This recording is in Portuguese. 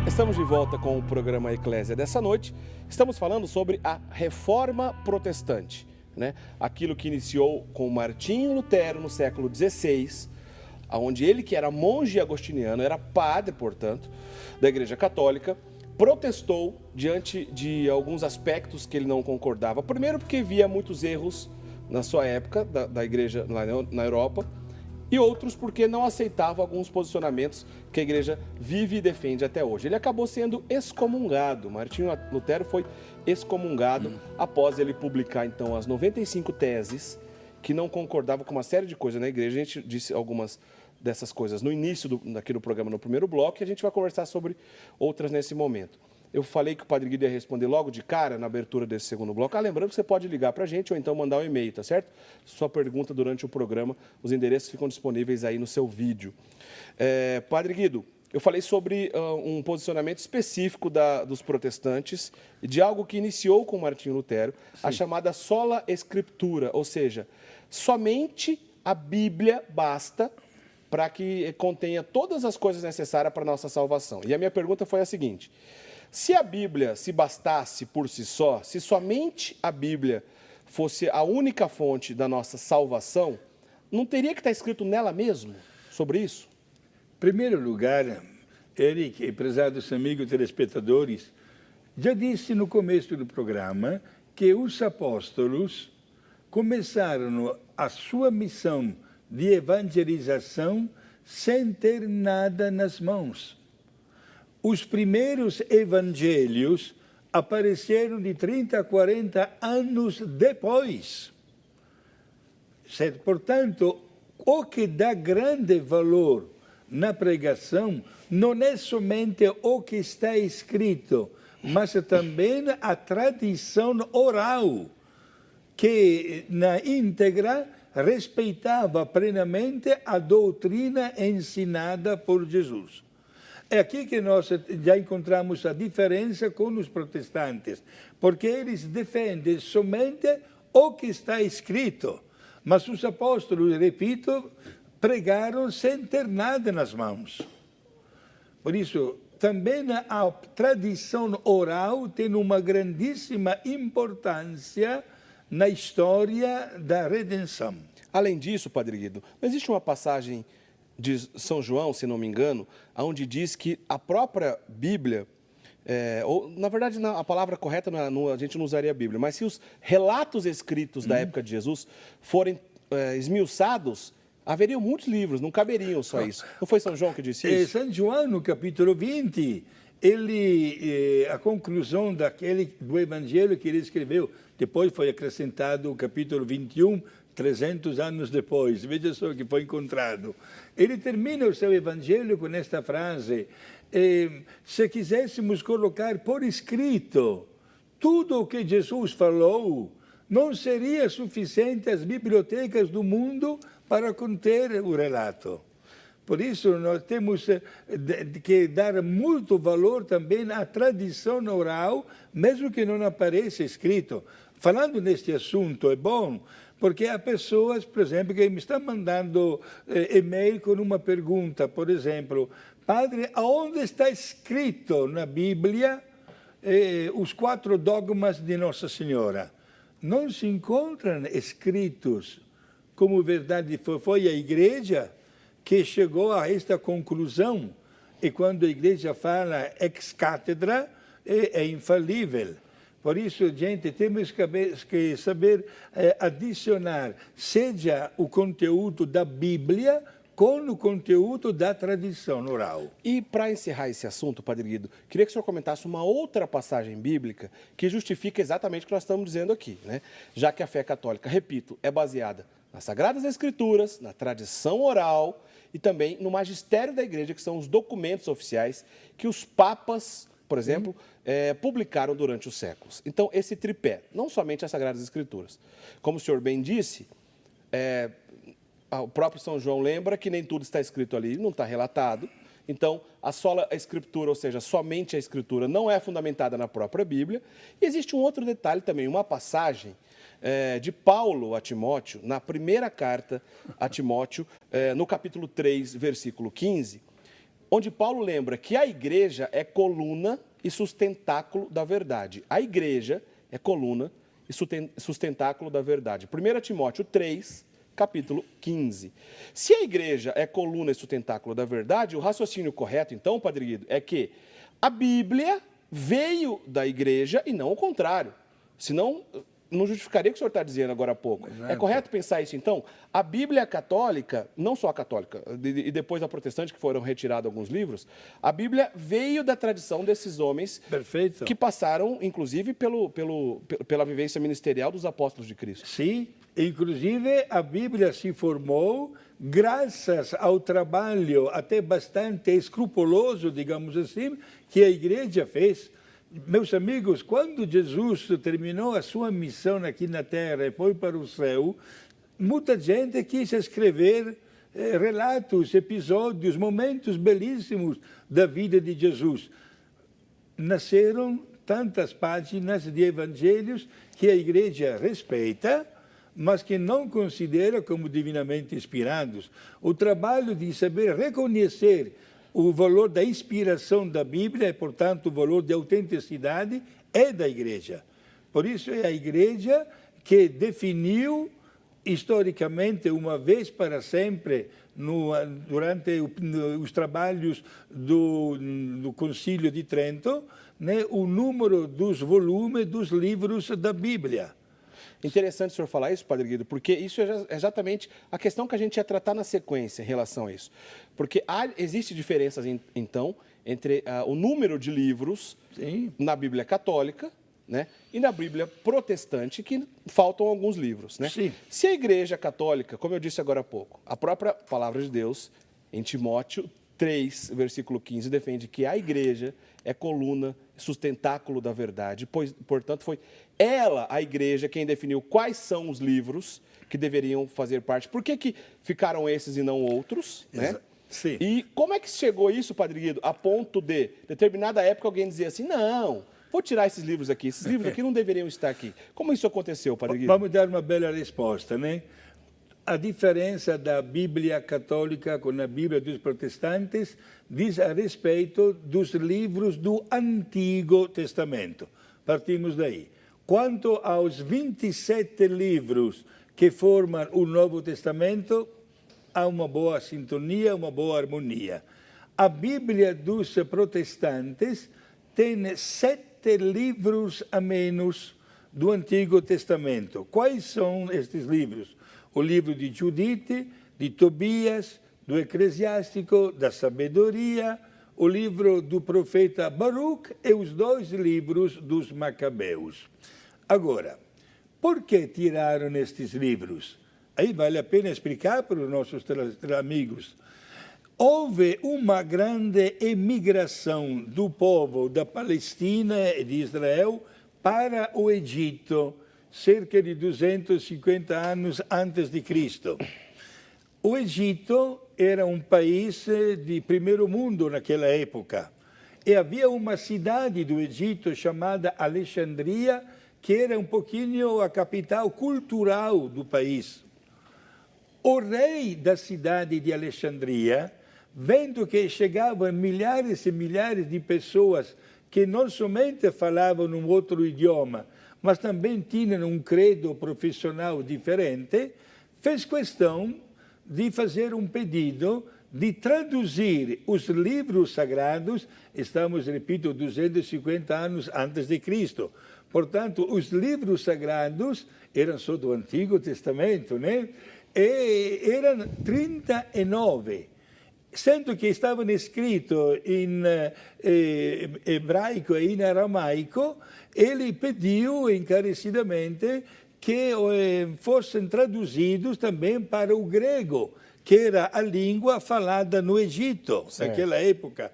Estamos de volta com o programa Eclésia dessa noite. Estamos falando sobre a Reforma Protestante, né? Aquilo que iniciou com Martinho Lutero no século XVI, onde ele, que era monge agostiniano, era padre, portanto, da Igreja Católica, protestou diante de alguns aspectos que ele não concordava. Primeiro porque via muitos erros na sua época, da Igreja na Europa, e outros porque não aceitava alguns posicionamentos que a igreja vive e defende até hoje. Ele acabou sendo excomungado. Martinho Lutero foi excomungado após ele publicar, então, as 95 teses que não concordavam com uma série de coisas na igreja. A gente disse algumas dessas coisas no início aqui do programa, no primeiro bloco, e a gente vai conversar sobre outras nesse momento. Eu falei que o Padre Guido ia responder logo de cara, na abertura desse segundo bloco. Lembrando que você pode ligar para a gente ou então mandar um e-mail, tá certo? Sua pergunta durante o programa, os endereços ficam disponíveis aí no seu vídeo. Padre Guido, eu falei sobre um posicionamento específico dos protestantes, de algo que iniciou com Martinho Lutero, a chamada sola escritura, ou seja, somente a Bíblia basta para que contenha todas as coisas necessárias para a nossa salvação. E a minha pergunta foi a seguinte: se a Bíblia se bastasse por si só, se somente a Bíblia fosse a única fonte da nossa salvação, não teria que estar escrito nela mesmo sobre isso? Em primeiro lugar, Eric e prezados amigos telespectadores, já disse no começo do programa que os apóstolos começaram a sua missão de evangelização sem ter nada nas mãos. Os primeiros evangelhos apareceram de 30 a 40 anos depois. Certo? Portanto, o que dá grande valor na pregação não é somente o que está escrito, mas também a tradição oral, que na íntegra respeitava plenamente a doutrina ensinada por Jesus. É aqui que nós já encontramos a diferença com os protestantes, porque eles defendem somente o que está escrito, mas os apóstolos, repito, pregaram sem ter nada nas mãos. Por isso, também a tradição oral tem uma grandíssima importância na história da redenção. Além disso, Padre Guido, não existe uma passagem de São João, se não me engano, onde diz que a própria Bíblia, ou na verdade a palavra correta a gente não usaria a Bíblia, mas se os relatos escritos da época de Jesus forem esmiuçados, haveriam muitos livros, não caberiam só isso. Não foi São João que disse isso? São João, no capítulo 20, a conclusão do evangelho que ele escreveu, depois foi acrescentado o capítulo 21, 300 anos depois, veja só que foi encontrado. Ele termina o seu evangelho com esta frase: se quiséssemos colocar por escrito tudo o que Jesus falou, não seria suficiente as bibliotecas do mundo para conter o relato. Por isso, nós temos que dar muito valor também à tradição oral, mesmo que não apareça escrito. Falando neste assunto, é bom, porque há pessoas, por exemplo, que me estão mandando e-mail com uma pergunta, por exemplo: Padre, aonde está escrito na Bíblia os 4 dogmas de Nossa Senhora? Não se encontram escritos como verdade. Foi a Igreja que chegou a esta conclusão, e quando a Igreja fala ex cátedra, é infalível. Por isso, gente, temos que saber adicionar, seja o conteúdo da Bíblia com o conteúdo da tradição oral. E para encerrar esse assunto, Padre Guido, queria que o senhor comentasse uma outra passagem bíblica que justifica exatamente o que nós estamos dizendo aqui, né? Já que a fé católica, repito, é baseada nas Sagradas Escrituras, na tradição oral e também no magistério da Igreja, que são os documentos oficiais que os papas, por exemplo, publicaram durante os séculos. Então, esse tripé, não somente as Sagradas Escrituras. Como o senhor bem disse, o próprio São João lembra que nem tudo está escrito ali, não está relatado. Então, a sola Escritura, ou seja, somente a Escritura, não é fundamentada na própria Bíblia. E existe um outro detalhe também, uma passagem de Paulo a Timóteo, na primeira carta a Timóteo, no capítulo 3, versículo 15, onde Paulo lembra que a igreja é coluna e sustentáculo da verdade. A igreja é coluna e sustentáculo da verdade. 1 Timóteo 3, capítulo 15. Se a igreja é coluna e sustentáculo da verdade, o raciocínio correto, então, Padre Guido, é que a Bíblia veio da igreja e não o contrário. Senão, não justificaria o que o senhor está dizendo agora há pouco. Exato. É correto pensar isso, então? A Bíblia católica, não só a católica, e depois a protestante, que foram retirados alguns livros, a Bíblia veio da tradição desses homens Perfeito. que passaram, inclusive, pela vivência ministerial dos apóstolos de Cristo. Sim, inclusive a Bíblia se formou graças ao trabalho até bastante escrupuloso, digamos assim, que a igreja fez. Meus amigos, quando Jesus terminou a sua missão aqui na Terra e foi para o céu, muita gente quis escrever relatos, episódios, momentos belíssimos da vida de Jesus. Nasceram tantas páginas de evangelhos que a igreja respeita, mas que não considera como divinamente inspirados. O trabalho de saber reconhecer o valor da inspiração da Bíblia, e, portanto, o valor de autenticidade, é da igreja. Por isso, é a igreja que definiu, historicamente, uma vez para sempre, durante os trabalhos do Concílio de Trento, né, o número dos volumes dos livros da Bíblia. Interessante o senhor falar isso, Padre Guido, porque isso é exatamente a questão que a gente ia tratar na sequência em relação a isso. Porque existe diferenças, então, entre o número de livros Sim. na Bíblia católica, né, e na Bíblia protestante, que faltam alguns livros. Né? Sim. Se a Igreja Católica, como eu disse agora há pouco, a própria Palavra de Deus, em Timóteo 3, versículo 15, defende que a Igreja é coluna, sustentáculo da verdade, pois, portanto, foi ela, a igreja, quem definiu quais são os livros que deveriam fazer parte. Por que ficaram esses e não outros? Né? Sim. E como é que chegou isso, Padre Guido, a ponto de, determinada época, alguém dizer assim, não, vou tirar esses livros aqui não deveriam estar aqui. Como isso aconteceu, Padre Guido? Vamos dar uma bela resposta, né? A diferença da Bíblia católica com a Bíblia dos protestantes diz a respeito dos livros do Antigo Testamento. Partimos daí. Quanto aos 27 livros que formam o Novo Testamento, há uma boa sintonia, uma boa harmonia. A Bíblia dos protestantes tem 7 livros a menos do Antigo Testamento. Quais são estes livros? O livro de Judite, de Tobias, do Eclesiástico, da Sabedoria, o livro do profeta Baruch e os 2 livros dos Macabeus. Agora, por que tiraram estes livros? Aí vale a pena explicar para os nossos amigos. Houve uma grande emigração do povo da Palestina e de Israel para o Egito, cerca de 250 anos antes de Cristo. O Egito era um país de primeiro mundo naquela época. E havia uma cidade do Egito chamada Alexandria, que era um pouquinho a capital cultural do país. O rei da cidade de Alexandria, vendo que chegavam milhares e milhares de pessoas que não somente falavam um outro idioma, mas também tinham um credo profissional diferente, fez questão de fazer um pedido de traduzir os livros sagrados, estamos, repito, 250 anos antes de Cristo. Portanto, os livros sagrados eram só do Antigo Testamento, né? E eram 39, sendo que estavam escritos em hebraico e em aramaico. Ele pediu encarecidamente que fossem traduzidos também para o grego, que era a língua falada no Egito, naquela época.